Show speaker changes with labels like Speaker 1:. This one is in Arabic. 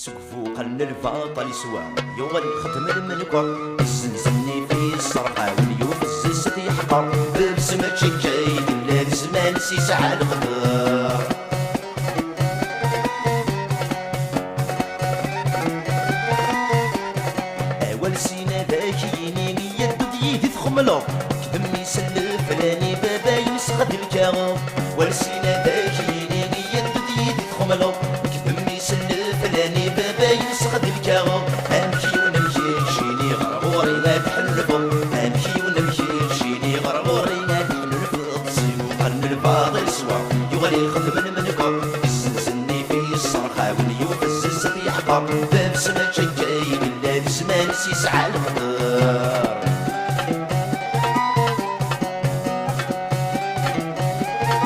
Speaker 1: سقفو قلن الفاطل سوا يغلي خدم المنكر الزنزني في الصرقة واليوم الزست يحقر ببسمة شكايد لا زمان سيسعى الغدار أول سينا ذاك ينيني يدو ديدي تخملو كدم يسلف راني بابا ينسخد الكاغو والسينا ذاك ينيني يدو ديدي تخملو كدم يسلف راني بابا ينسخد الكاغو أمشي ونمشي شيني غرغوري ما تحلفو أمشي ونمشي شيني غرغوري ما تحلفو تصيبو قلن الفاضل سوا يغلي خدم المنكر الزنزني في الصرخة واليوم الزست يحقر بابسمة شكاين لا بزمان سيسعى الخضر